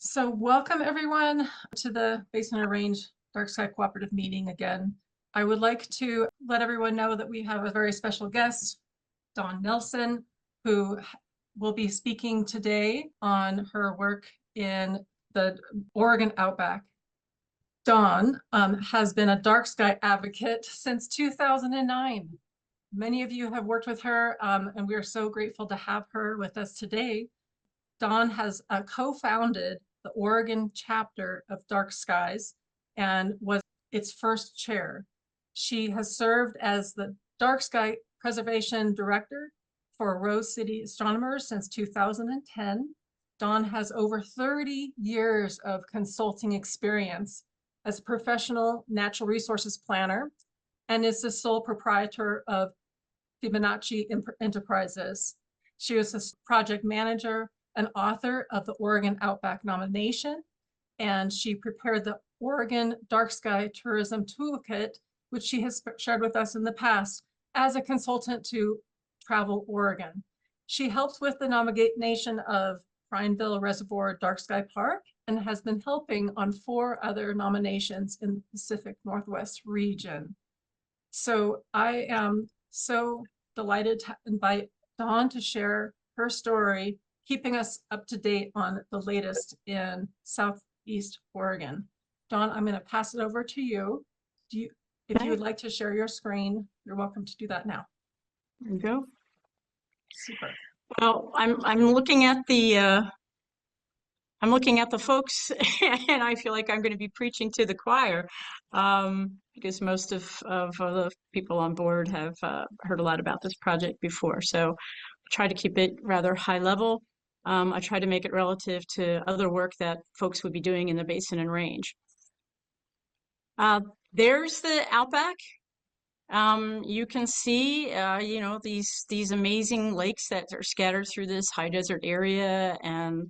So welcome everyone to the Basin and Range DarkSky Cooperative meeting again. I would like to let everyone know that we have a very special guest, Dawn Nilson, who will be speaking today on her work in the Oregon Outback. Dawn has been a DarkSky advocate since 2009. Many of you have worked with her, and we are so grateful to have her with us today. Dawn has co-founded the Oregon Chapter of DarkSky and was its first chair. She has served as the DarkSky Preservation Director for Rose City Astronomers since 2010. Dawn has over 30 years of consulting experience as a professional natural resources planner and is the sole proprietor of Fibonacci Enterprises. She was a project manager and author of the Oregon Outback nomination, and she prepared the Oregon DarkSky Tourism Toolkit, which she has shared with us in the past as a consultant to Travel Oregon. She helps with the nomination of Prineville Reservoir DarkSky Park and has been helping on 4 other nominations in the Pacific Northwest region. So I am so delighted to invite Dawn to share her story, keeping us up to date on the latest in Southeast Oregon. Dawn, I'm going to pass it over to you. If you would like to share your screen, you're welcome to do that now. There you go. Super. Well, I'm looking at the folks, and I feel like I'm going to be preaching to the choir, because most of the people on board have heard a lot about this project before. So I try to keep it rather high level. I try to make it relative to other work that folks would be doing in the Basin and Range. There's the Outback. You can see, these amazing lakes that are scattered through this high desert area and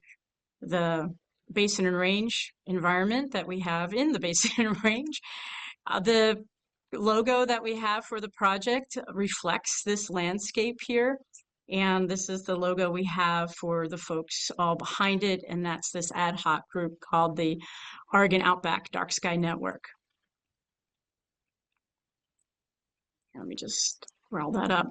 the Basin and Range environment that we have in the Basin and Range. The logo that we have for the project reflects this landscape here. And this is the logo we have for the folks all behind it. And that's this ad hoc group called the Oregon Outback DarkSky Network. Let me just roll that up.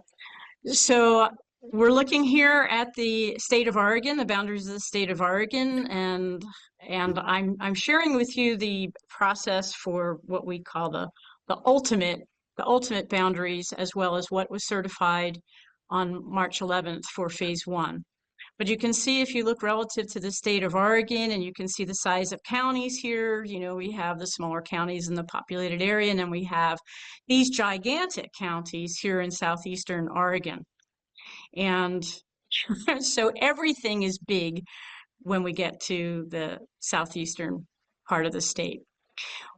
So we're looking here at the state of Oregon, the boundaries of the state of Oregon, and I'm sharing with you the process for what we call the ultimate boundaries, as well as what was certified on March 11th for phase 1. But you can see, if you look relative to the state of Oregon, and you can see the size of counties here, we have the smaller counties in the populated area, and then we have these gigantic counties here in southeastern Oregon. And so everything is big when we get to the southeastern part of the state.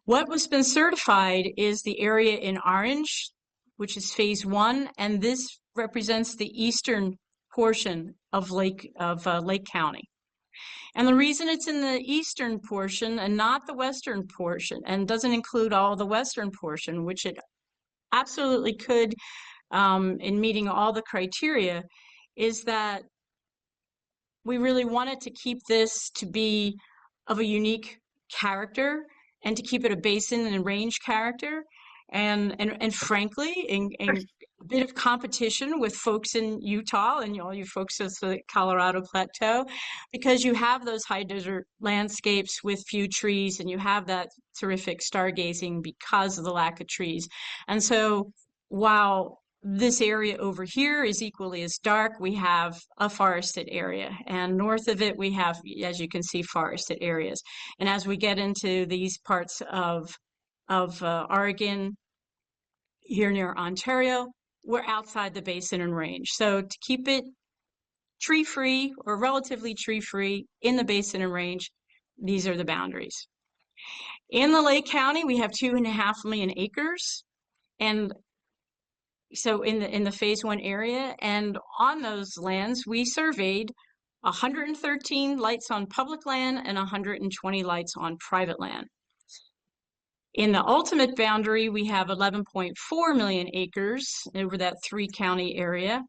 What was been certified is the area in orange, which is phase 1, and this represents the eastern portion of Lake County. And the reason it's in the eastern portion and not the western portion, and doesn't include all the western portion, which it absolutely could in meeting all the criteria, is that we really wanted to keep this to be of a unique character and to keep it a basin and range character, and frankly, in a bit of competition with folks in Utah and all you folks of the Colorado Plateau, because you have those high desert landscapes with few trees, and you have that terrific stargazing because of the lack of trees. And so while this area over here is equally as dark, we have a forested area, and north of it we have, as you can see, forested areas. And as we get into these parts of Oregon, here near Ontario, we're outside the Basin and Range. So to keep it tree-free or relatively tree-free in the Basin and Range, these are the boundaries. In the Lake County, we have 2.5 million acres, and so in the phase 1 area, and on those lands, we surveyed 113 lights on public land and 120 lights on private land. In the ultimate boundary, we have 11.4 million acres over that 3-county area,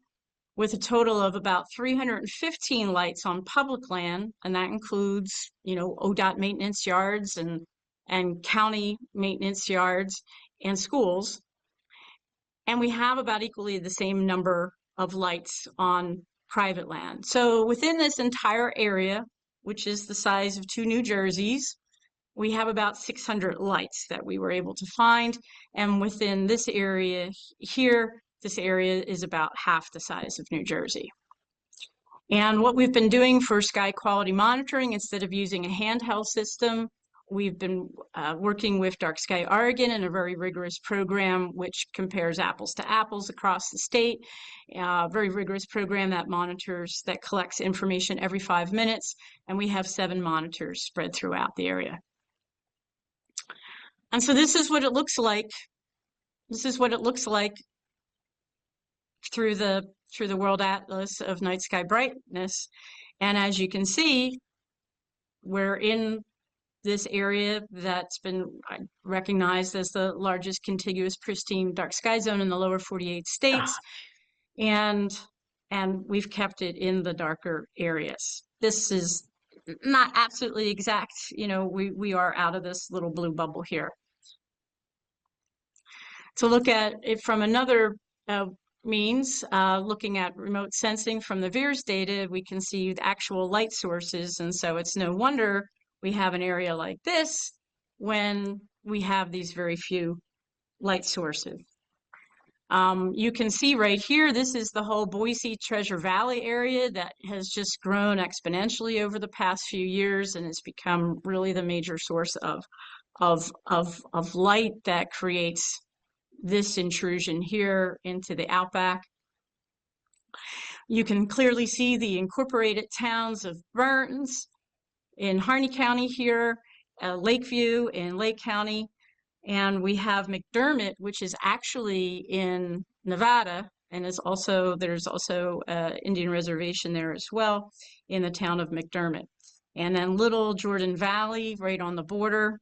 with a total of about 315 lights on public land, and that includes, ODOT maintenance yards and county maintenance yards and schools. And we have about equally the same number of lights on private land. So within this entire area, which is the size of 2 New Jerseys, we have about 600 lights that we were able to find. And within this area here, this area is about half the size of New Jersey. And what we've been doing for sky quality monitoring, instead of using a handheld system, we've been working with DarkSky Oregon in a very rigorous program which compares apples to apples across the state. Very rigorous program that collects information every 5 minutes, and we have 7 monitors spread throughout the area. And so this is what it looks like. This is what it looks like through the World Atlas of Night Sky Brightness. And as you can see, we're in this area that's been recognized as the largest contiguous pristine dark sky zone in the lower 48 states. And we've kept it in the darker areas. This is not absolutely exact. We are out of this little blue bubble here. To look at it from another means, looking at remote sensing from the VIIRS data, we can see the actual light sources. And so it's no wonder we have an area like this when we have these very few light sources. You can see right here, this is the whole Boise Treasure Valley area that has just grown exponentially over the past few years, and it's become really the major source of light that creates this intrusion here into the Outback. You can clearly see the incorporated towns of Burns in Harney County here, Lakeview in Lake County, and we have McDermott, which is actually in Nevada, and there's also Indian reservation there as well in the town of McDermott. And then Little Jordan Valley right on the border,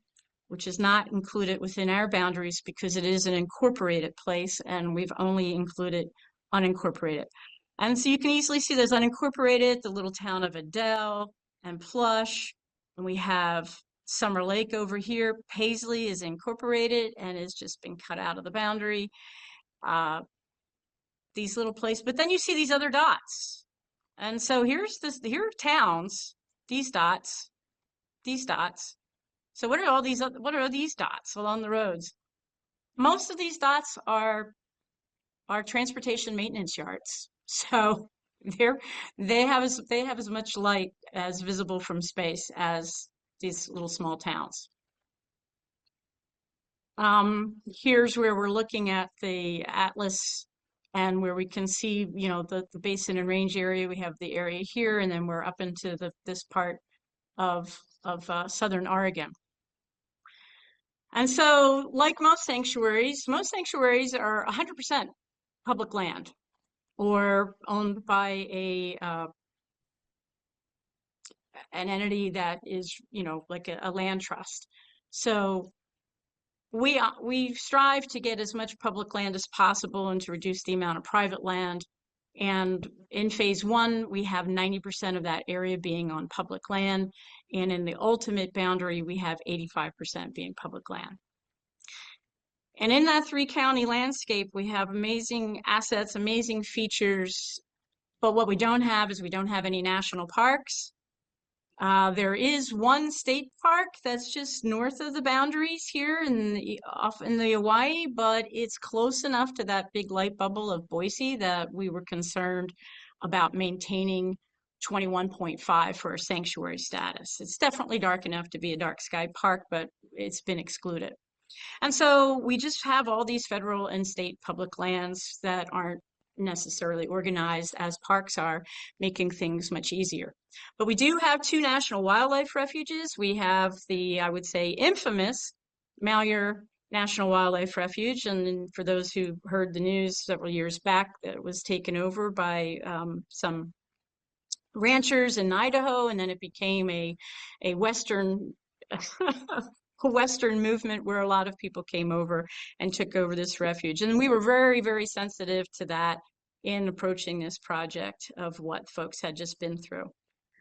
which is not included within our boundaries because it is an incorporated place, and we've only included unincorporated. And so you can easily see there's unincorporated, the little town of Adel and Plush, and we have Summer Lake over here. Paisley is incorporated and has just been cut out of the boundary. These little places, but then you see these other dots. And so here are towns, these dots. So what are these dots along the roads? Most of these dots are transportation maintenance yards. So they have as much light as visible from space as these little small towns. Here's where we're looking at the atlas and where we can see, the basin and range area. We have the area here, and then we're up into this part of southern Oregon. And so, like most sanctuaries are 100% public land or owned by an entity that is, like a land trust. So we strive to get as much public land as possible and to reduce the amount of private land. And in phase 1, we have 90% of that area being on public land. And in the ultimate boundary, we have 85% being public land. And in that 3-county landscape, we have amazing assets, amazing features. But what we don't have is we don't have any national parks. There is one state park that's just north of the boundaries here off in the Hawaii, but it's close enough to that big light bubble of Boise that we were concerned about maintaining 21.5 for a sanctuary status. It's definitely dark enough to be a dark sky park, but it's been excluded. And so we just have all these federal and state public lands that aren't necessarily organized as parks are, making things much easier. But we do have 2 national wildlife refuges. We have the, I would say, infamous Malheur National Wildlife Refuge. And for those who heard the news several years back, that it was taken over by some ranchers in Idaho, and then it became a Western Western movement where a lot of people came over and took over this refuge. And we were very, very sensitive to that in approaching this project of what folks had just been through.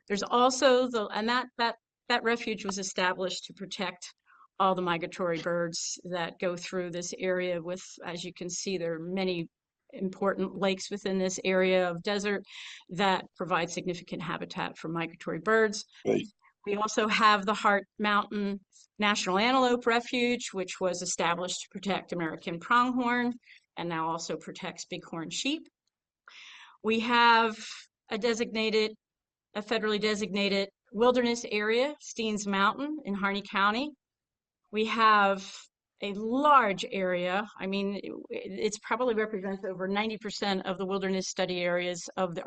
There's also that refuge was established to protect all the migratory birds that go through this area with, as you can see, there are many important lakes within this area of desert that provide significant habitat for migratory birds. Right. We also have the Heart Mountain National Antelope Refuge, which was established to protect American pronghorn and now also protects bighorn sheep. We have a federally designated wilderness area, Steens Mountain in Harney County. We have a large area. I mean, it's probably represents over 90% of the wilderness study areas of the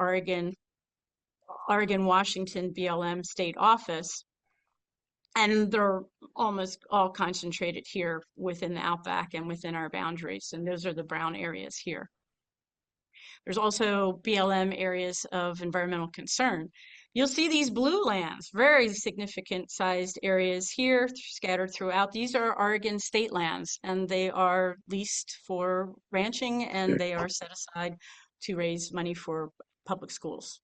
Oregon-Washington BLM state office. And they're almost all concentrated here within the Outback and within our boundaries. And those are the brown areas here. There's also BLM areas of environmental concern. You'll see these blue lands, very significant sized areas here scattered throughout. These are Oregon state lands, and they are leased for ranching, and they are set aside to raise money for public schools.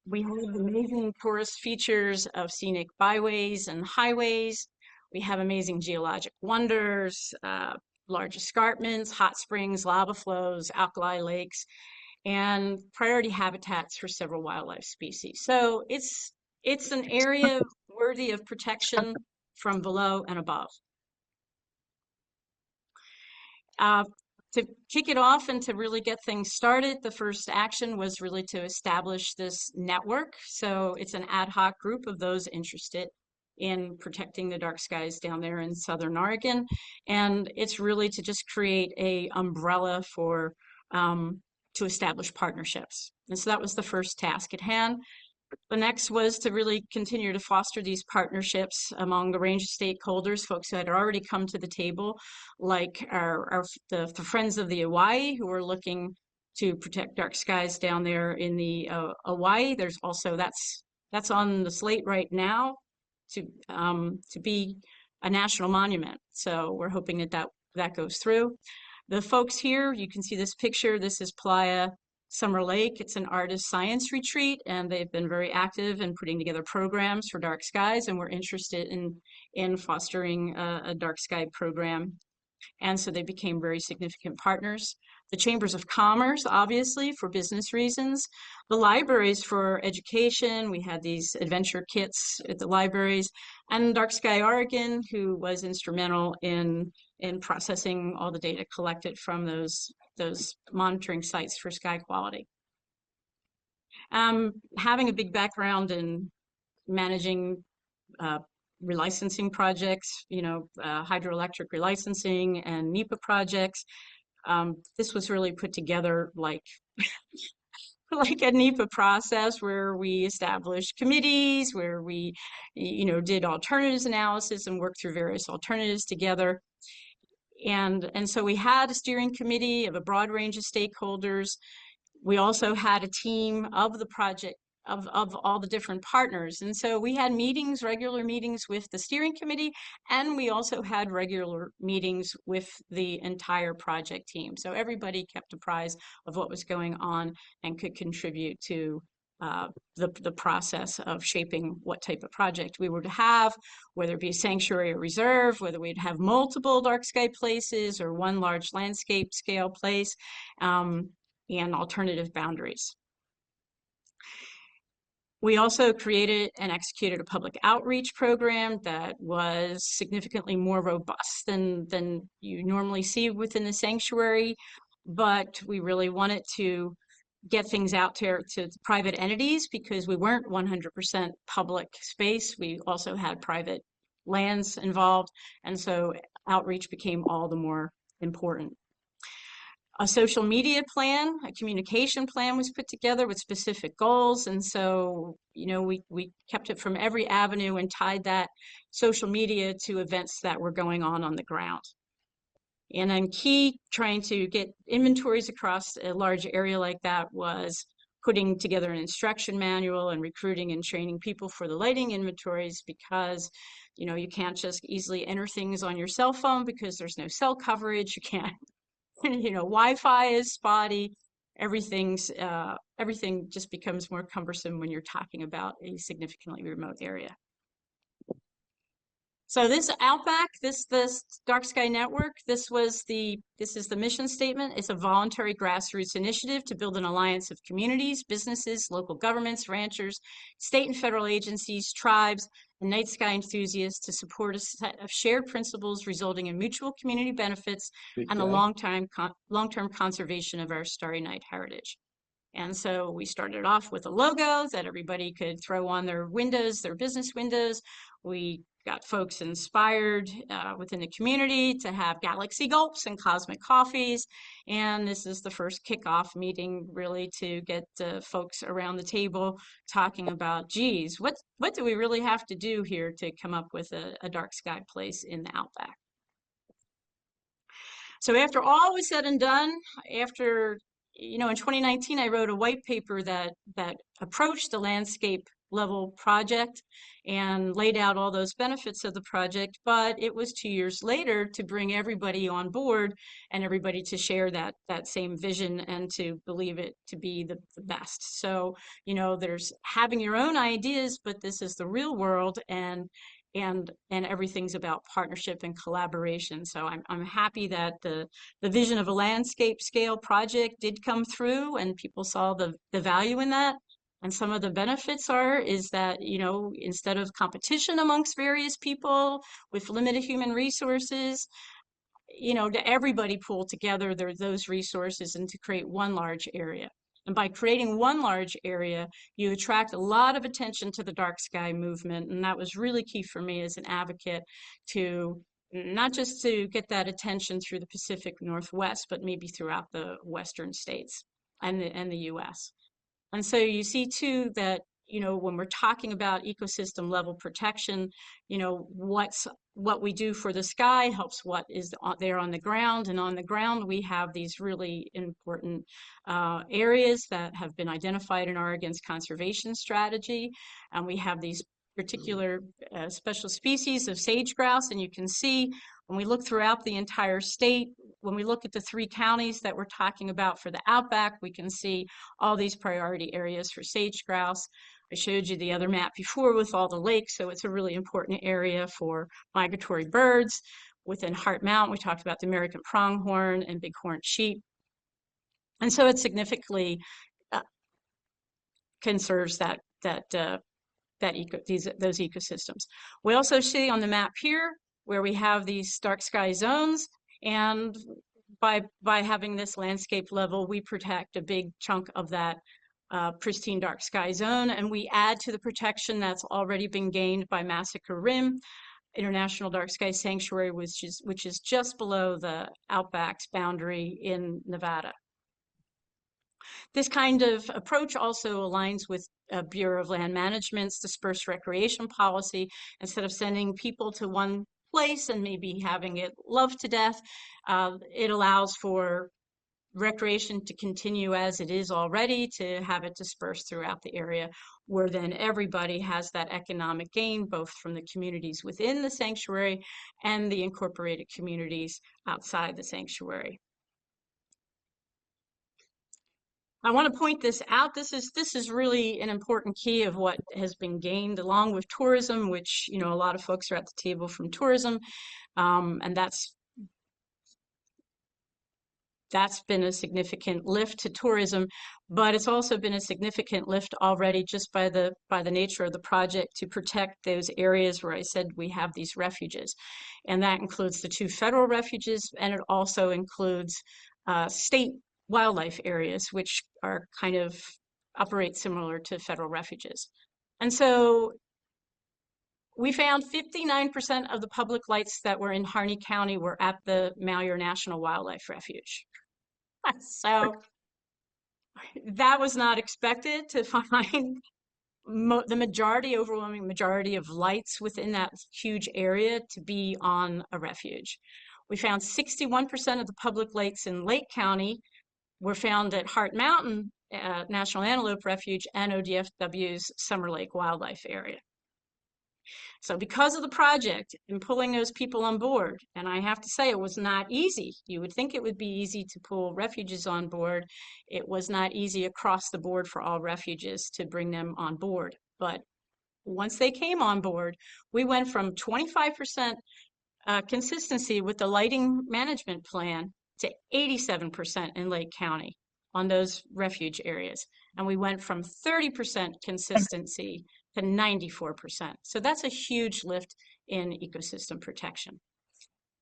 We have amazing tourist features of scenic byways and highways. We have amazing geologic wonders, large escarpments, hot springs, lava flows, alkali lakes, and priority habitats for several wildlife species. So it's an area worthy of protection from below and above. To kick it off and to really get things started, the first action was really to establish this network. So it's an ad hoc group of those interested in protecting the dark skies down there in Southern Oregon. And it's really to just create a umbrella for to establish partnerships. And so that was the first task at hand. The next was to really continue to foster these partnerships among the range of stakeholders, folks who had already come to the table, like the Friends of the Hawaii, who are looking to protect dark skies down there in the Hawaii. There's also that's on the slate right now to be a national monument. So we're hoping that goes through. The folks here, you can see this picture. This is Playa Summer Lake. It's an artist science retreat, and they've been very active in putting together programs for dark skies, and we're interested in fostering a dark sky program. And so they became very significant partners. The chambers of commerce, obviously, for business reasons. The libraries for education. We had these adventure kits at the libraries. And Dark Sky Oregon, who was instrumental in processing all the data collected from those monitoring sites for sky quality. Having a big background in managing relicensing projects, hydroelectric relicensing and NEPA projects. This was really put together like a NEPA process where we established committees, where we, did alternatives analysis and worked through various alternatives together. And so we had a steering committee of a broad range of stakeholders. We also had a team of the project of all the different partners. And so we had regular meetings with the steering committee, and we also had regular meetings with the entire project team. So everybody kept apprised of what was going on and could contribute to the process of shaping what type of project we were to have, whether it be a sanctuary or reserve, whether we'd have multiple dark sky places or one large landscape scale place, and alternative boundaries. We also created and executed a public outreach program that was significantly more robust than you normally see within the sanctuary, but we really wanted to get things out to private entities because we weren't 100% public space. We also had private lands involved, and so outreach became all the more important. A social media plan, a communication plan was put together with specific goals. And so, we kept it from every avenue and tied that social media to events that were going on the ground. And then key, trying to get inventories across a large area like that was putting together an instruction manual and recruiting and training people for the lighting inventories because, you can't just easily enter things on your cell phone because there's no cell coverage. You can't Wi-Fi is spotty. Everything just becomes more cumbersome when you're talking about a significantly remote area. So this Outback, this Dark Sky Network, this is the mission statement. It's a voluntary grassroots initiative to build an alliance of communities, businesses, local governments, ranchers, state and federal agencies, tribes, and night sky enthusiasts to support a set of shared principles resulting in mutual community benefits and the long-term conservation of our starry night heritage. And so we started off with a logo that everybody could throw on their windows, their business windows. We got folks inspired within the community to have galaxy gulps and cosmic coffees. And this is the first kickoff meeting really to get folks around the table talking about, geez, what do we really have to do here to come up with a dark sky place in the Outback? So after all was said and done, in 2019, I wrote a white paper that approached the landscape level project and laid out all those benefits of the project. But it was 2 years later to bring everybody on board and everybody to share that same vision and to believe it to be the best. So, there's having your own ideas, but this is the real world, and everything's about partnership and collaboration. So I'm happy that the vision of a landscape scale project did come through and people saw the value in that. And some of the benefits is that, instead of competition amongst various people with limited human resources, to everybody pool together those resources and to create one large area. And by creating one large area, you attract a lot of attention to the dark sky movement. And that was really key for me as an advocate to not just to get that attention through the Pacific Northwest, but maybe throughout the Western states and the US. And so you see too that, when we're talking about ecosystem level protection, what we do for the sky helps what is there on the ground. And on the ground, we have these really important areas that have been identified in Oregon's conservation strategy. And we have these particular special species of sage grouse. And you can see when we look throughout the entire state, when we look at the 3 counties that we're talking about for the Outback, we can see all these priority areas for sage grouse. I showed you the other map before with all the lakes, so it's a really important area for migratory birds. Within Heart Mountain, we talked about the American pronghorn and bighorn sheep. And so it significantly conserves those ecosystems. We also see on the map here where we have these dark sky zones, and by having this landscape level, we protect a big chunk of that pristine dark sky zone, and we add to the protection that's already been gained by Massacre Rim International Dark Sky Sanctuary, which is just below the Outback's boundary in Nevada. This kind of approach also aligns with Bureau of Land Management's dispersed recreation policy. Instead of sending people to one place and maybe having it loved to death, it allows for recreation to continue as it is already, to have it dispersed throughout the area, where then everybody has that economic gain, both from the communities within the sanctuary and the incorporated communities outside the sanctuary. I want to point this out. This is really an important key of what has been gained along with tourism, which, a lot of folks are at the table from tourism, and that's been a significant lift to tourism, but it's also been a significant lift already just by the nature of the project to protect those areas where I said we have these refuges. And that includes the 2 federal refuges, and it also includes state wildlife areas, which are kind of operate similar to federal refuges. And so we found 59% of the public lights that were in Harney County were at the Malheur National Wildlife Refuge. So that was not expected to find the overwhelming majority of lights within that huge area to be on a refuge. We found 61% of the public lights in Lake County were found at Heart Mountain National Antelope Refuge and ODFW's Summer Lake Wildlife Area. So because of the project and pulling those people on board, and I have to say it was not easy. You would think it would be easy to pull refuges on board. It was not easy across the board for all refuges to bring them on board. But once they came on board, we went from 25% consistency with the lighting management plan to 87% in Lake County on those refuge areas. And we went from 30% consistency to 94%. So that's a huge lift in ecosystem protection.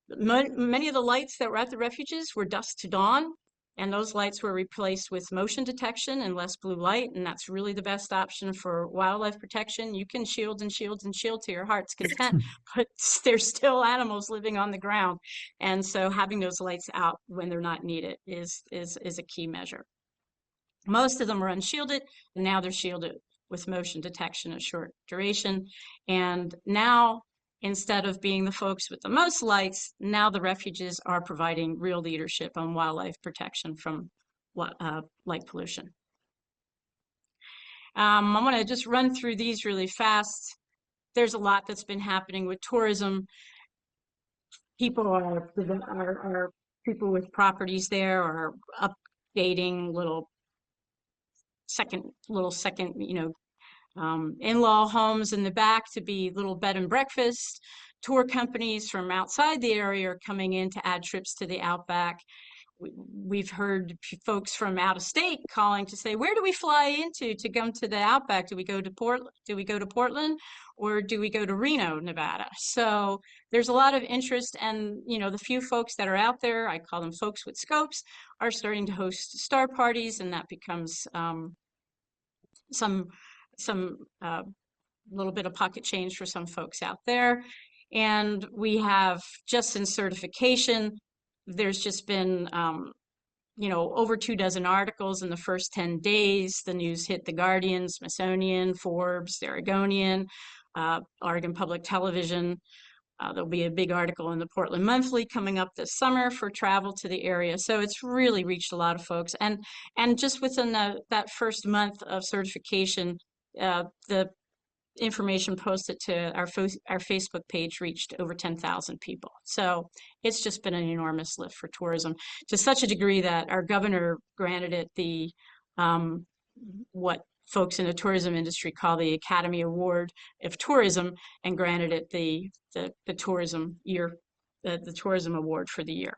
Many of the lights that were at the refuges were dusk to dawn, and those lights were replaced with motion detection and less blue light, and that's really the best option for wildlife protection. You can shield and shield and shield to your heart's content, but there's still animals living on the ground, and so having those lights out when they're not needed is a key measure. Most of them are unshielded, and now they're shielded with motion detection of short duration, and now, instead of being the folks with the most lights, now the refuges are providing real leadership on wildlife protection from light pollution. I'm going to just run through these really fast. There's a lot that's been happening with tourism. People are people with properties there are updating little second, in-law homes in the back to be little bed and breakfast. Tour companies from outside the area are coming in to add trips to the Outback. We've heard folks from out of state calling to say, where do we fly into to come to the Outback? Do we go to Portland, or do we go to Reno, Nevada? So there's a lot of interest, and the few folks that are out there, I call them folks with scopes, are starting to host star parties, and that becomes some little bit of pocket change for some folks out there. And we have, just in certification, there's just been over 24 articles in the first 10 days. The news hit The Guardian, Smithsonian, Forbes, The Oregonian, Oregon Public Television. There'll be a big article in the Portland Monthly coming up this summer for travel to the area. So it's really reached a lot of folks. And just within that first month of certification, the information posted to our Facebook page reached over 10,000 people. So it's just been an enormous lift for tourism, to such a degree that our governor granted it the what folks in the tourism industry call the Academy Award of Tourism, and granted it the tourism award for the year.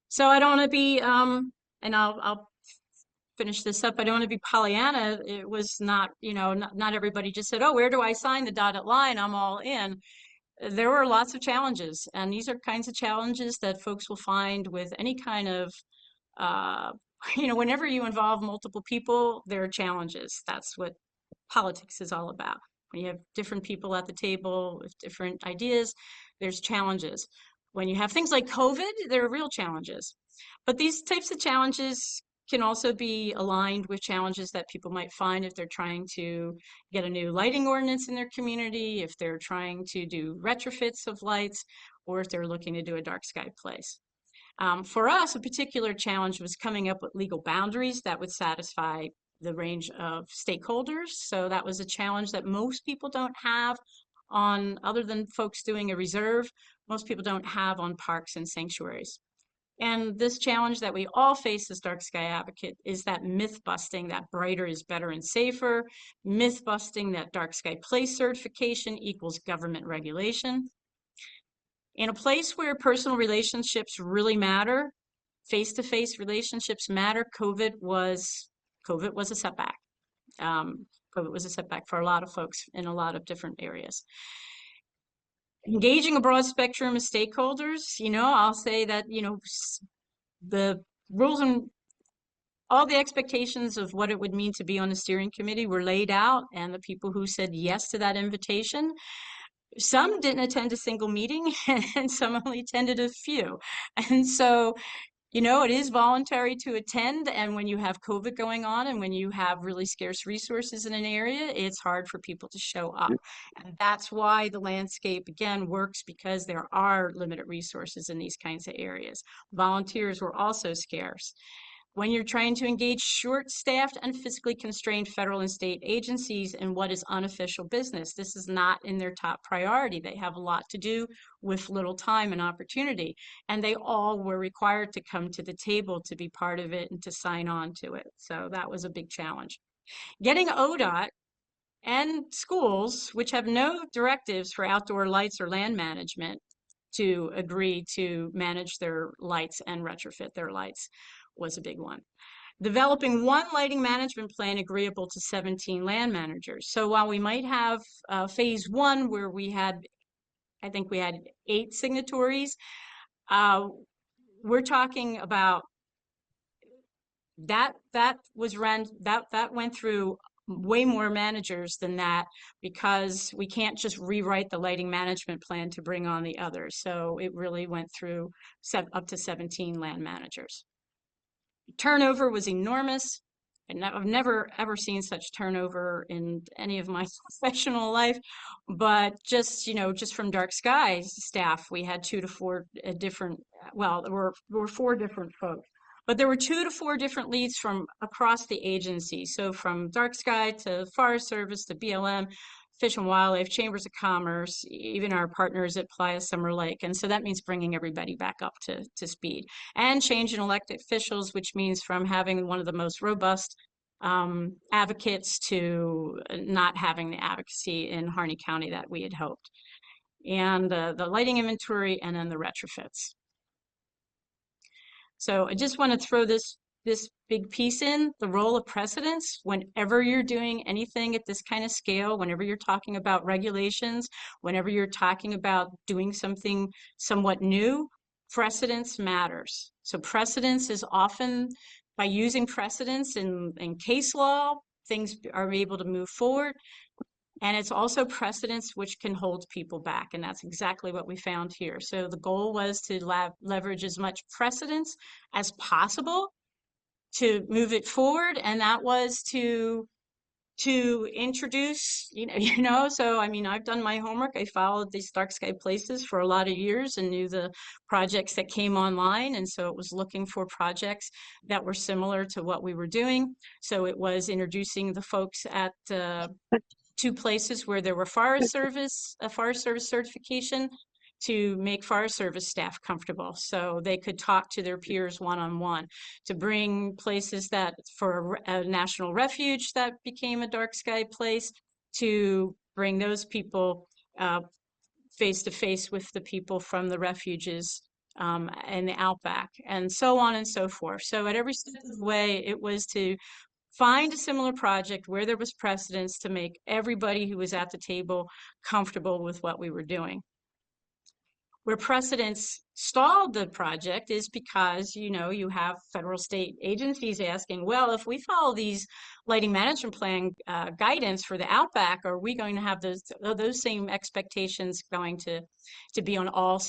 So I don't want to be and I'll finish this up. I don't want to be Pollyanna. It was not, not everybody just said, oh, where do I sign the dotted line? I'm all in. There were lots of challenges, and these are kinds of challenges that folks will find with any kind of whenever you involve multiple people, there are challenges. That's what politics is all about. When you have different people at the table with different ideas, there's challenges. When you have things like COVID, there are real challenges. But these types of challenges can also be aligned with challenges that people might find if they're trying to get a new lighting ordinance in their community, if they're trying to do retrofits of lights, or if they're looking to do a dark sky place. For us, a particular challenge was coming up with legal boundaries that would satisfy the range of stakeholders. So that was a challenge that most people don't have on, other than folks doing a reserve, most people don't have on parks and sanctuaries. And this challenge that we all face as dark sky advocate is that myth busting that brighter is better and safer, myth busting that dark sky place certification equals government regulation. In a place where personal relationships really matter, face-to-face relationships matter, COVID was a setback. COVID was a setback for a lot of folks in a lot of different areas. Engaging a broad spectrum of stakeholders, I'll say that, the rules and all the expectations of what it would mean to be on the steering committee were laid out, and the people who said yes to that invitation, some didn't attend a single meeting, and some only attended a few. And so, it is voluntary to attend, and when you have COVID going on and when you have really scarce resources in an area, it's hard for people to show up. And that's why the landscape, again, works, because there are limited resources in these kinds of areas. Volunteers were also scarce. when you're trying to engage short-staffed and physically constrained federal and state agencies in what is unofficial business. This is not in their top priority. They have a lot to do with little time and opportunity, and they all were required to come to the table to be part of it and to sign on to it. So that was a big challenge. Getting ODOT and schools, which have no directives for outdoor lights or land management, to agree to manage their lights and retrofit their lights was a big one. Developing one lighting management plan agreeable to 17 land managers. So while we might have phase one where we had, I think we had 8 signatories, we're talking about that went through way more managers than that, because we can't just rewrite the lighting management plan to bring on the others. So it really went through up to 17 land managers. Turnover was enormous. And I've never ever seen such turnover in any of my professional life, but just, you know, just from DarkSky staff, we had 2 to 4 different, well, there were 4 different folks, but there were 2 to 4 different leads from across the agency. So from DarkSky to Forest Service to BLM, Fish and Wildlife, Chambers of Commerce, even our partners at Playa Summer Lake. And so that means bringing everybody back up to speed, and change in elected officials, which means from having one of the most robust advocates to not having the advocacy in Harney County that we had hoped. And the lighting inventory, and then the retrofits. So I just want to throw this big piece in, the role of precedence. Whenever you're doing anything at this kind of scale, whenever you're talking about regulations, whenever you're talking about doing something somewhat new, precedence matters. So precedence is often, by using precedence in case law, things are able to move forward. And it's also precedence which can hold people back. And that's exactly what we found here. So the goal was to leverage as much precedence as possible to move it forward. And that was to introduce, so I mean, I've done my homework. I followed these DarkSky places for a lot of years and knew the projects that came online. And so it was looking for projects that were similar to what we were doing. So it was introducing the folks at 2 places where there were Forest Service certification to make Forest Service staff comfortable so they could talk to their peers one-on-one, to bring places that for a national refuge that became a DarkSky place, to bring those people face to face with the people from the refuges and the Outback, and so on and so forth. So at every step of the way, it was to find a similar project where there was precedence to make everybody who was at the table comfortable with what we were doing. Where precedence stalled the project is because, you have federal state agencies asking, well, if we follow these lighting management plan guidance for the Outback, are we going to have those same expectations going to be on all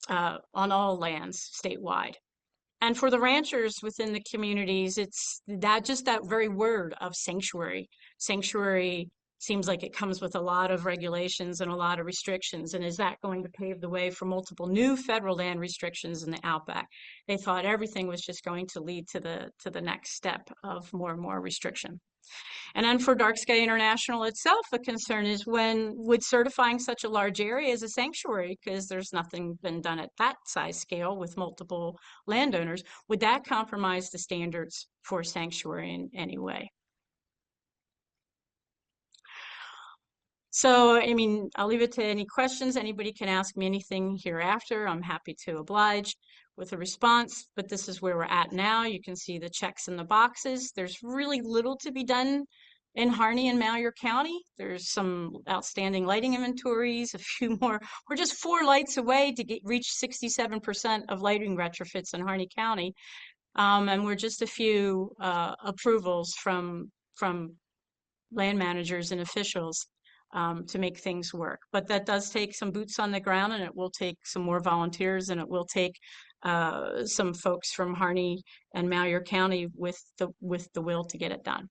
on all lands statewide? And for the ranchers within the communities, it's that very word of sanctuary. Sanctuary seems like it comes with a lot of regulations and a lot of restrictions. And is that going to pave the way for multiple new federal land restrictions in the Outback? They thought everything was just going to lead to the next step of more and more restriction. And then for DarkSky International itself, the concern is would certifying such a large area as a sanctuary, because there's nothing been done at that size scale with multiple landowners, would that compromise the standards for sanctuary in any way? So, I mean, I'll leave it to any questions. Anybody can ask me anything hereafter. I'm happy to oblige with a response, but this is where we're at now. You can see the checks in the boxes. There's really little to be done in Harney and Malheur County. There's some outstanding lighting inventories, a few more. We're just 4 lights away to reach 67% of lighting retrofits in Harney County. And we're just a few approvals from land managers and officials to make things work. But that does take some boots on the ground, and it will take some more volunteers, and it will take some folks from Harney and Malheur County with the will to get it done.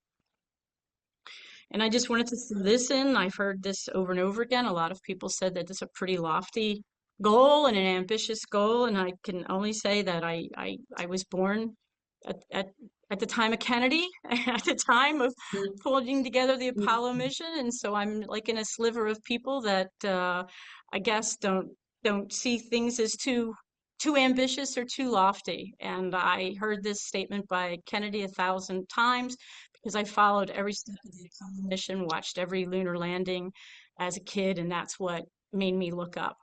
And I just wanted to throw this in. I've heard this over and over again. A lot of people said that this is a pretty lofty goal and an ambitious goal, and I can only say that I was born at at the time of Kennedy, at the time of pulling together the Apollo mission, and so I'm like in a sliver of people that I guess don't see things as too ambitious or too lofty. And I heard this statement by Kennedy 1,000 times because I followed every step of the Apollo mission, watched every lunar landing as a kid, and that's what made me look up.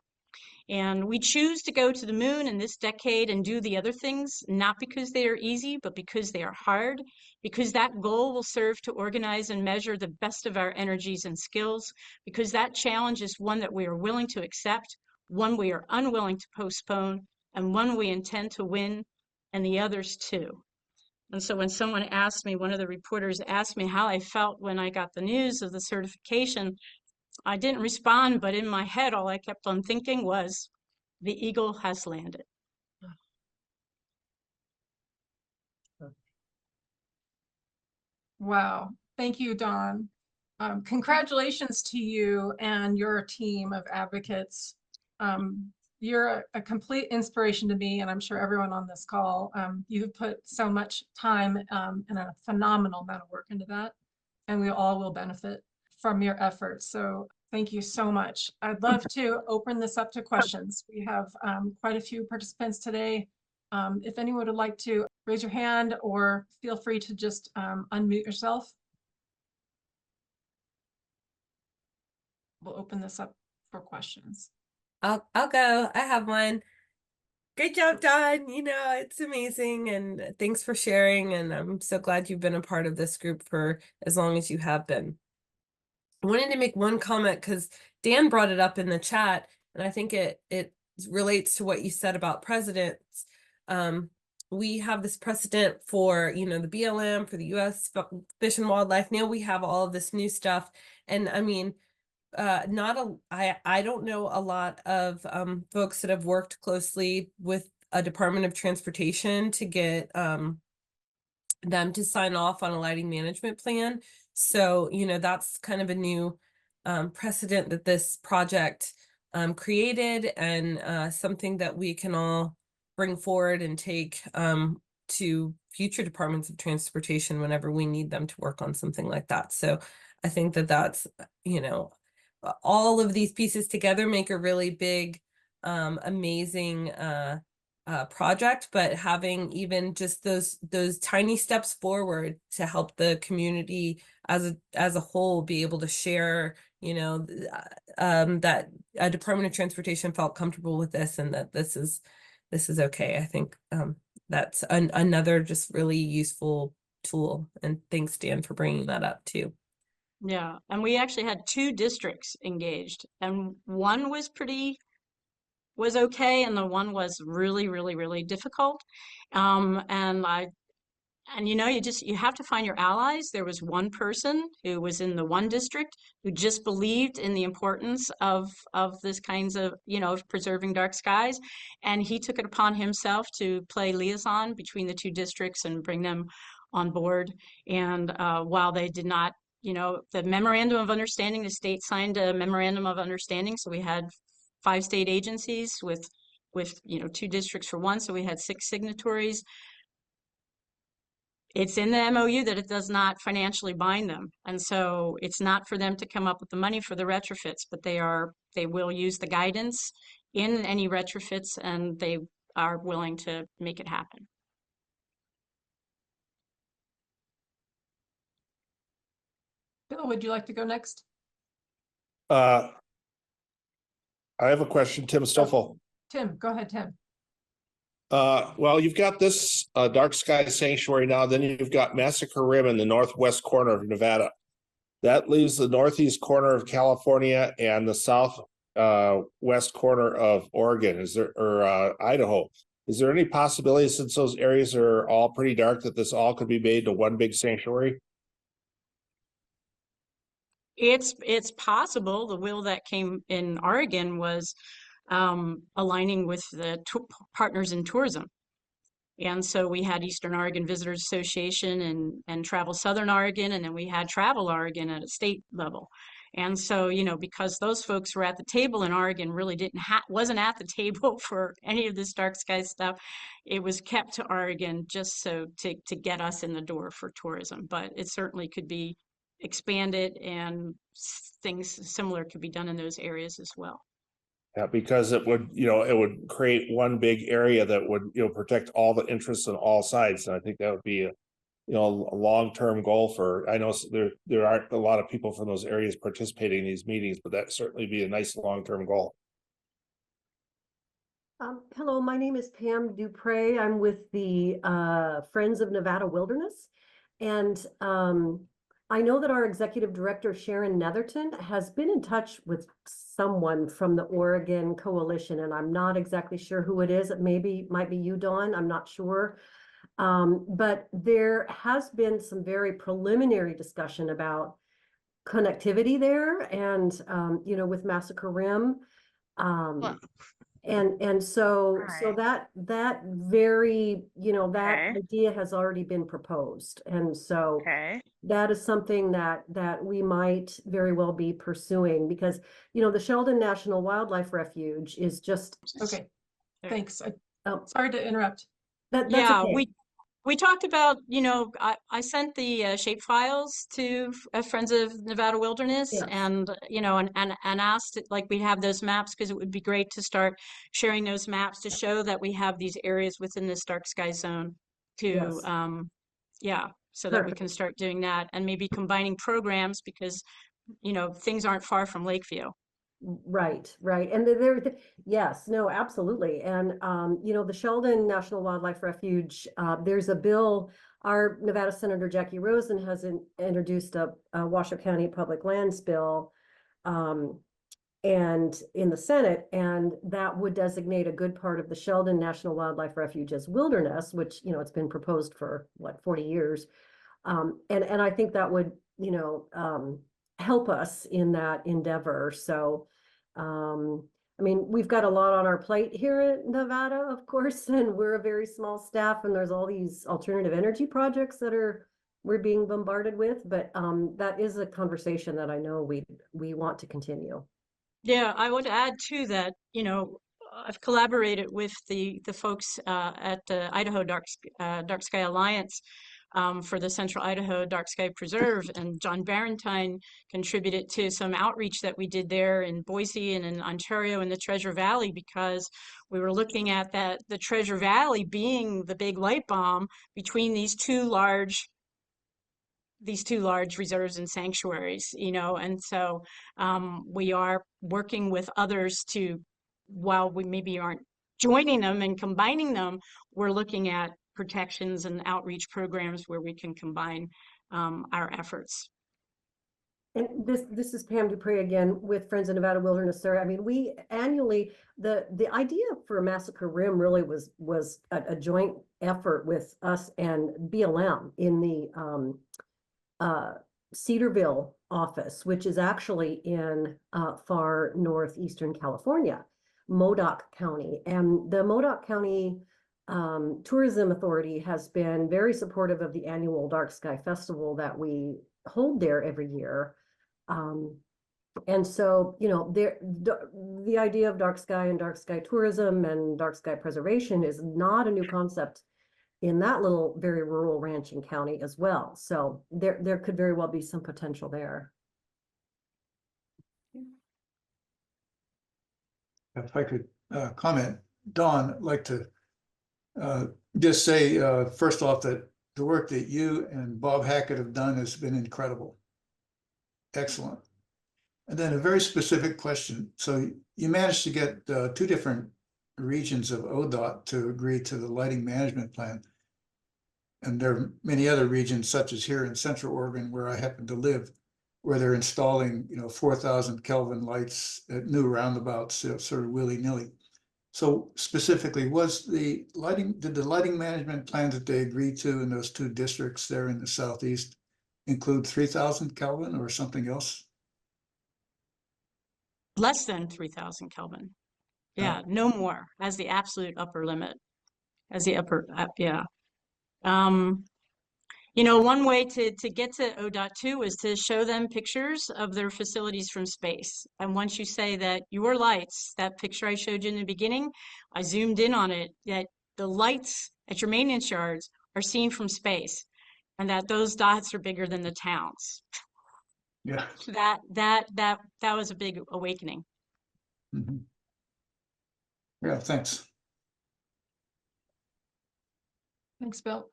And we choose to go to the moon in this decade and do the other things, not because they are easy, but because they are hard, because that goal will serve to organize and measure the best of our energies and skills, because that challenge is one that we are willing to accept, one we are unwilling to postpone, and one we intend to win, and the others too. And so when someone asked me, one of the reporters asked me how I felt when I got the news of the certification, I didn't respond, but in my head, all I kept on thinking was, the eagle has landed. Wow. Thank you, Dawn. Congratulations to you and your team of advocates. You're a complete inspiration to me, and I'm sure everyone on this call. You've put so much time and a phenomenal amount of work into that, and we all will benefit from your efforts. So thank you so much. I'd love to open this up to questions. We have quite a few participants today. If anyone would like to raise your hand or feel free to just unmute yourself. We'll open this up for questions. I'll go. I have one. Great job, Dawn. You know, it's amazing. And thanks for sharing. And I'm so glad you've been a part of this group for as long as you have been. I wanted to make one comment because Dan brought it up in the chat, and I think it relates to what you said about presidents. We have this precedent for, you know, the BLM, for the U.S. Fish and Wildlife. Now we have all of this new stuff. And I mean, I don't know a lot of folks that have worked closely with a Department of Transportation to get them to sign off on a lighting management plan. So, you know, that's kind of a new precedent that this project created, and something that we can all bring forward and take to future departments of transportation whenever we need them to work on something like that. So I think that that's, you know, all of these pieces together make a really big, amazing project, but having even just those tiny steps forward to help the community as a whole be able to share, you know, that a Department of Transportation felt comfortable with this, and that this is okay. I think that's another just really useful tool. And thanks, Dan, for bringing that up too. Yeah, and we actually had 2 districts engaged, and one was okay, and the one was really, really, really difficult. And you know, you have to find your allies. There was one person who was in the one district who just believed in the importance of this kinds of, you know, of preserving dark skies, and he took it upon himself to play liaison between the 2 districts and bring them on board. And while they did not, you know, the memorandum of understanding, the state signed a memorandum of understanding, so we had 5 state agencies with you know 2 districts for one, so we had 6 signatories. It's in the MOU that it does not financially bind them, and so it's not for them to come up with the money for the retrofits, but they will use the guidance in any retrofits, and they are willing to make it happen. Bill, would you like to go next? I have a question, Tim Stoffel. Tim, go ahead, Tim. Well, you've got this dark sky sanctuary now, then you've got Massacre Rim in the northwest corner of Nevada. That leaves the northeast corner of California and the south west corner of Oregon, or Idaho. Is there any possibility, since those areas are all pretty dark, that this all could be made to one big sanctuary? It's possible. The will that came in Oregon was aligning with the partners in tourism. And so we had Eastern Oregon Visitors Association and Travel Southern Oregon, and then we had Travel Oregon at a state level. And so, you know, because those folks were at the table in Oregon really wasn't at the table for any of this dark sky stuff, it was kept to Oregon just so to get us in the door for tourism. But it certainly could be expanded, and things similar could be done in those areas as well. Yeah, because it would, it would create one big area that would, protect all the interests on all sides. And I think that would be a long-term goal for, I know there aren't a lot of people from those areas participating in these meetings, but that certainly be a nice long-term goal. Hello, my name is Pam Dupre. I'm with the Friends of Nevada Wilderness. And I know that our executive director, Sharon Netherton, has been in touch with someone from the Oregon Coalition, and I'm not exactly sure who it is. It might be you, Dawn. I'm not sure. But there has been some very preliminary discussion about connectivity there, and with Massacre Rim. And so that very, that idea has already been proposed. And so that is something that we might very well be pursuing, because, the Sheldon National Wildlife Refuge is just. Okay, thanks. Sorry to interrupt. That's yeah, okay. we talked about, I sent the shape files to Friends of Nevada Wilderness, Yes. and, and asked, like, we have those maps, because it would be great to start sharing those maps to show that we have these areas within this dark sky zone to, Yes. so that we can start doing that, and maybe combining programs, because, things aren't far from Lakeview. Right. And yes, no, absolutely. And, the Sheldon National Wildlife Refuge, there's a bill, our Nevada Senator Jackie Rosen has introduced a Washoe County Public Lands bill, and in the Senate, and that would designate a good part of the Sheldon National Wildlife Refuge as wilderness, which, it's been proposed for 40 years. And I think that would, help us in that endeavor. So, we've got a lot on our plate here in Nevada, of course, and we're a very small staff, and there's all these alternative energy projects that we're being bombarded with, but that is a conversation that I know we want to continue. Yeah, I would add too that, I've collaborated with the folks at the Idaho Dark Sky Alliance for the Central Idaho Dark Sky Preserve, and John Barentine contributed to some outreach that we did there in Boise and in Ontario in the Treasure Valley, because we were looking at the Treasure Valley being the big light bomb between these two large reserves and sanctuaries, and so we are working with others to, while we maybe aren't joining them and combining them, we're looking at protections and outreach programs where we can combine our efforts. And this is Pam Dupre again with Friends of Nevada Wilderness. Sir, we annually, the idea for Massacre Rim really was a joint effort with us and BLM in the Cedarville office, which is actually in far northeastern California, Modoc County. And the Modoc County Tourism Authority has been very supportive of the annual Dark Sky Festival that we hold there every year. And so, the idea of dark sky and dark sky tourism and dark sky preservation is not a new concept in that little very rural ranching county as well. So there could very well be some potential there. If I could comment, Dawn, I'd like to just say, first off, that the work that you and Bob Hackett have done has been incredible. Excellent. And then a very specific question. So you managed to get two different regions of ODOT to agree to the lighting management plan. And there are many other regions, such as here in Central Oregon, where I happen to live, where they're installing, 4,000 Kelvin lights at new roundabouts, sort of willy-nilly. So specifically, did the lighting management plan that they agreed to in those two districts there in the southeast include 3,000 Kelvin or something else? Less than 3,000 Kelvin. Yeah, no more as the absolute upper limit, as the upper, yeah. You know, one way to get to O.2 is to show them pictures of their facilities from space. And once you say that your lights, that picture I showed you in the beginning, I zoomed in on it, that the lights at your maintenance yards are seen from space, and that those dots are bigger than the towns. Yeah. That was a big awakening. Mhm. Yeah, thanks. Thanks, Bill.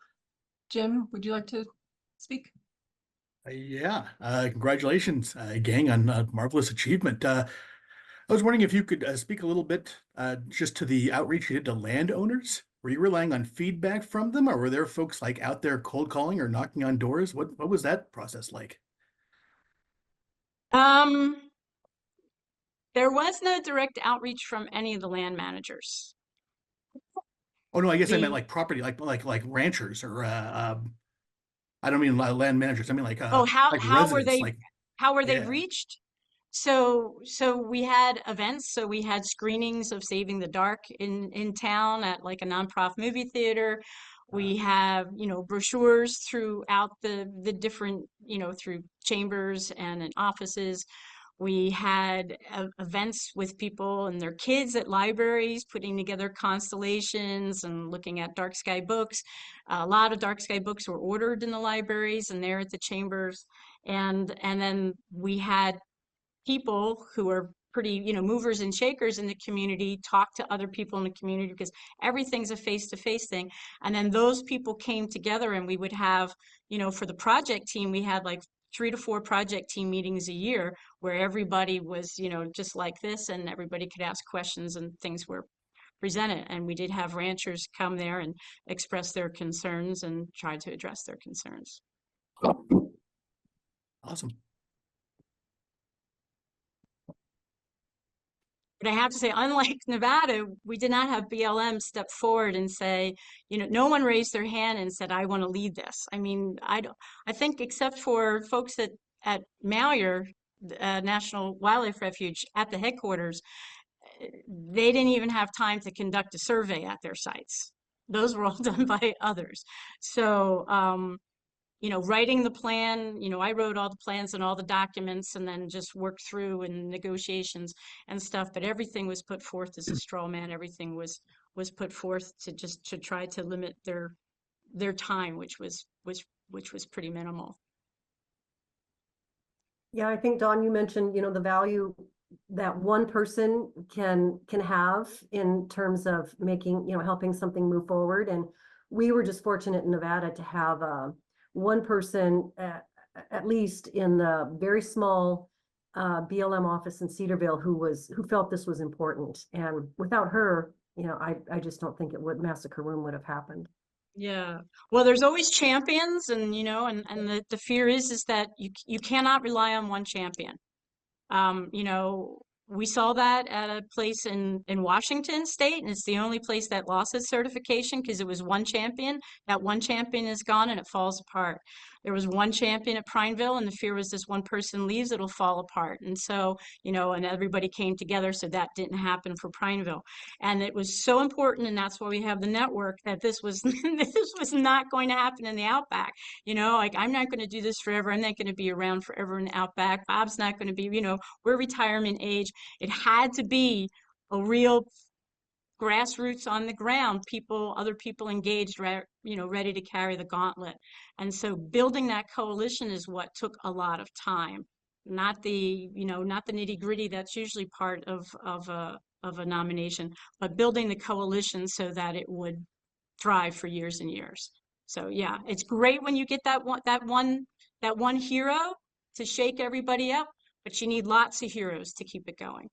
Jim, would you like to speak? Yeah, congratulations, gang, on a marvelous achievement. I was wondering if you could speak a little bit just to the outreach you did to landowners. Were you relying on feedback from them, or were there folks like out there cold calling or knocking on doors? What was that process like? There was no direct outreach from any of the land managers. Oh no, I guess I meant The- like property, like ranchers, or I don't mean land managers. I mean like Oh, how like how were residents, they like how were they yeah. reached? So we had events. So we had screenings of Saving the Dark in town at like a nonprofit movie theater. We have, you know, brochures throughout the different, you know, through chambers and in offices. We had events with people and their kids at libraries, putting together constellations and looking at dark sky books. A lot of dark sky books were ordered in the libraries and there at the chambers. And then we had people who are pretty, you know, movers and shakers in the community talk to other people in the community, because everything's a face-to-face thing. And then those people came together, and we would have, you know, for the project team, we had like 3 to 4 project team meetings a year where everybody was, you know, just like this, and everybody could ask questions and things were presented. And we did have ranchers come there and express their concerns and try to address their concerns. Awesome. But I have to say, unlike Nevada, we did not have BLM step forward and say, you know, no one raised their hand and said, I want to lead this. I mean, I think except for folks at Malheur, National Wildlife Refuge, at the headquarters, they didn't even have time to conduct a survey at their sites. Those were all done by others. So, you know, writing the plan, you know, I wrote all the plans and all the documents and then just worked through in negotiations and stuff, but everything was put forth as a straw man. Everything was put forth to try to limit their time, which was pretty minimal. Yeah, I think, Dawn, you mentioned, you know, the value that one person can have in terms of making, you know, helping something move forward. And we were just fortunate in Nevada to have one person at least in the very small BLM office in Cedarville who felt this was important. And without her, you know, I just don't think Massacre Room would have happened. Yeah. Well, there's always champions, and you know, and the fear is that you cannot rely on one champion. You know, we saw that at a place in Washington State, and it's the only place that lost its certification because it was one champion. That one champion is gone and it falls apart. There was one champion at Prineville, and the fear was this one person leaves, it'll fall apart. And so, you know, and everybody came together, so that didn't happen for Prineville. And it was so important, and that's why we have the network, that this was this was not going to happen in the Outback. You know, like, I'm not going to do this forever. I'm not going to be around forever in the Outback. Bob's not going to be, you know, we're retirement age. It had to be a real grassroots on the ground, other people engaged, you know, ready to carry the gauntlet. And so building that coalition is what took a lot of time, not the, you know, not the nitty gritty that's usually part of a nomination, but building the coalition so that it would thrive for years and years. So yeah, it's great when you get that one hero to shake everybody up, but you need lots of heroes to keep it going.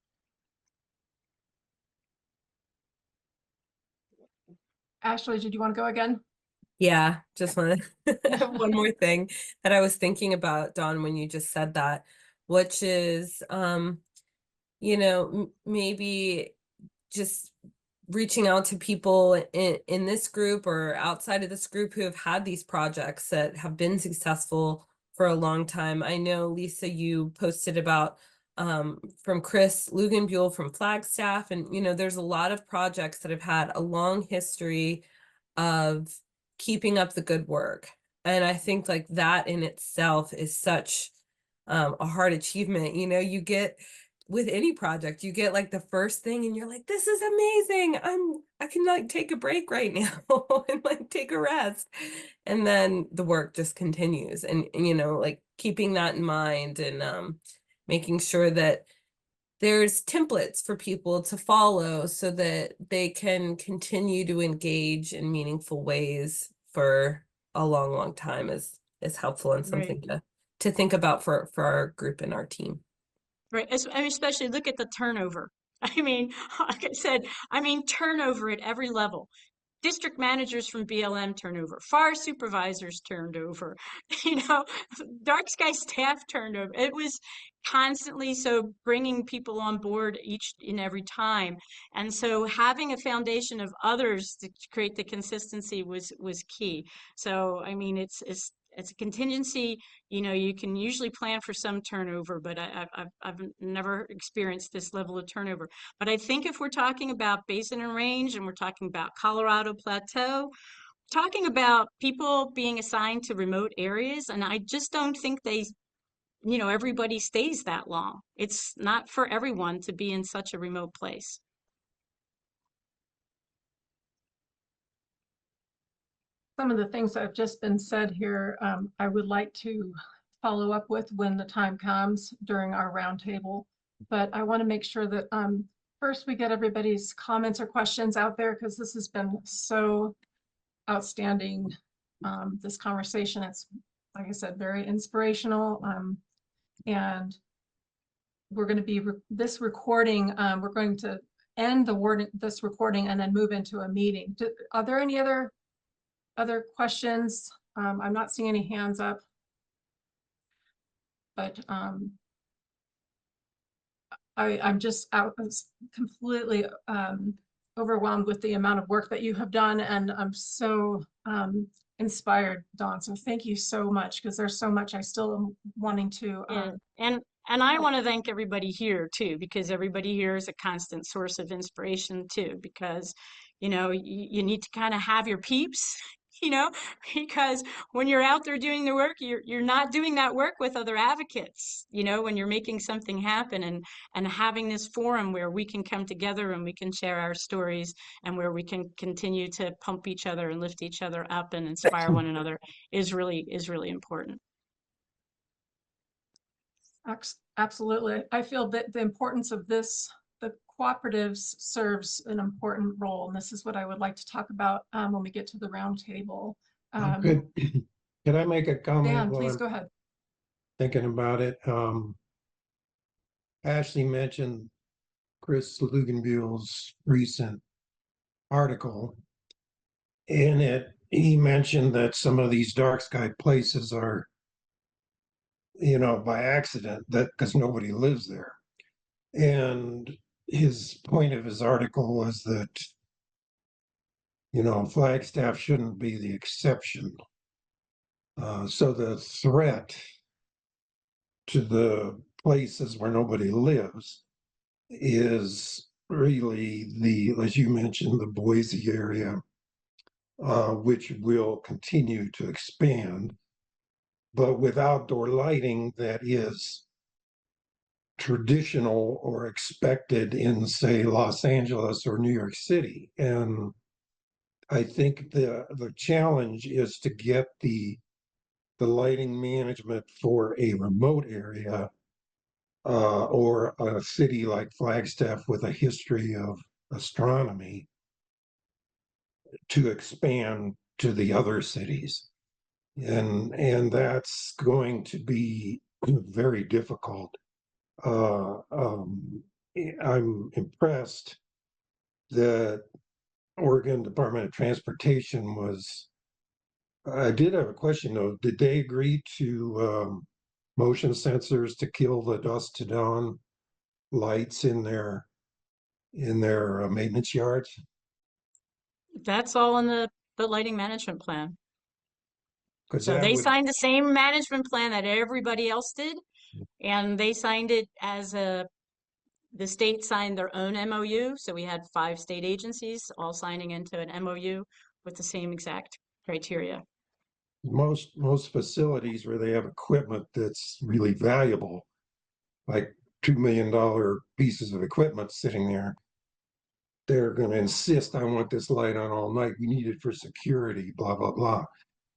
Ashley, did you want to go again? Yeah, just want to one more thing that I was thinking about, Dawn, when you just said that, which is, you know, maybe just reaching out to people in this group or outside of this group who have had these projects that have been successful for a long time. I know, Lisa, you posted about from Chris Luganbuehl from Flagstaff, and you know, there's a lot of projects that have had a long history of keeping up the good work. And I think like that in itself is such a hard achievement. You know, you get with any project, you get like the first thing and you're like, this is amazing. I can like take a break right now and like take a rest. And then the work just continues. And you know, like keeping that in mind and making sure that there's templates for people to follow so that they can continue to engage in meaningful ways for a long, long time is helpful and something to think about for our group and our team. Right. I mean, especially look at the turnover. I mean, like I said, turnover at every level. District managers from BLM turned over, fire supervisors turned over, dark sky staff turned over. It was constantly so bringing people on board each and every time. And so having a foundation of others to create the consistency was key. So, I mean, it's a contingency. You can usually plan for some turnover, but I've never experienced this level of turnover. But I think if we're talking about Basin and Range and we're talking about Colorado Plateau, talking about people being assigned to remote areas, and I just don't think everybody stays that long. It's not for everyone to be in such a remote place. Some of the things that have just been said here, I would like to follow up with when the time comes during our roundtable. But I want to make sure that first we get everybody's comments or questions out there, because this has been so outstanding, this conversation. It's, like I said, very inspirational. And we're going to be this recording, we're going to end this recording and then move into a meeting. Are there any other questions? I'm not seeing any hands up, but I'm just completely overwhelmed with the amount of work that you have done, and I'm so inspired, Dawn. So thank you so much, because there's so much I still am wanting to. And I want to thank everybody here too, because everybody here is a constant source of inspiration too, because you need to kind of have your peeps, because when you're out there doing the work, you're not doing that work with other advocates, when you're making something happen, and having this forum where we can come together and we can share our stories and where we can continue to pump each other and lift each other up and inspire one another is really important. Absolutely. I feel that the importance of this, the cooperatives serves an important role. And this is what I would like to talk about when we get to the roundtable. Could I make a comment? Dan, please go ahead. Thinking about it. Ashley mentioned Chris Luganbuehl's recent article. In it, he mentioned that some of these dark sky places are, by accident, that because nobody lives there. And his point of his article was that, Flagstaff shouldn't be the exception. So the threat to the places where nobody lives is really as you mentioned, the Boise area, which will continue to expand, but with outdoor lighting that is traditional or expected in, say, Los Angeles or New York City. And I think the challenge is to get the lighting management for a remote area or a city like Flagstaff with a history of astronomy to expand to the other cities. And that's going to be very difficult. I'm impressed that Oregon Department of Transportation I did have a question though. Did they agree to motion sensors to kill the dusk to dawn lights in their maintenance yards? That's all in the lighting management plan. So they signed the same management plan that everybody else did, and they signed it the state signed their own MOU. So we had 5 state agencies all signing into an MOU with the same exact criteria. most facilities where they have equipment that's really valuable, like $2 million pieces of equipment sitting there, they're going to insist, I want this light on all night. We need it for security, blah, blah, blah.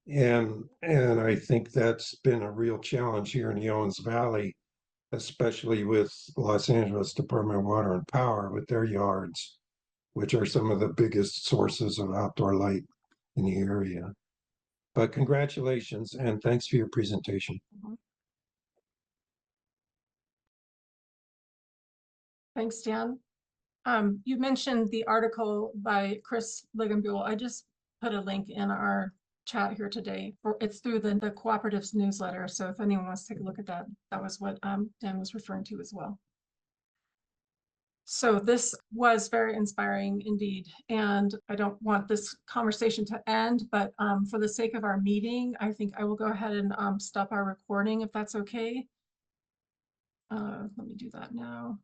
And I think that's been a real challenge here in the Owens Valley, especially with Los Angeles Department of Water and Power with their yards, which are some of the biggest sources of outdoor light in the area. But congratulations and thanks for your presentation. Thanks, Dan. You mentioned the article by Chris Ligonbuehl. I just put a link in our chat here today. It's through the Cooperative's newsletter. So if anyone wants to take a look at that, that was what Dan was referring to as well. So this was very inspiring indeed. And I don't want this conversation to end, but for the sake of our meeting, I think I will go ahead and stop our recording if that's okay. Let me do that now.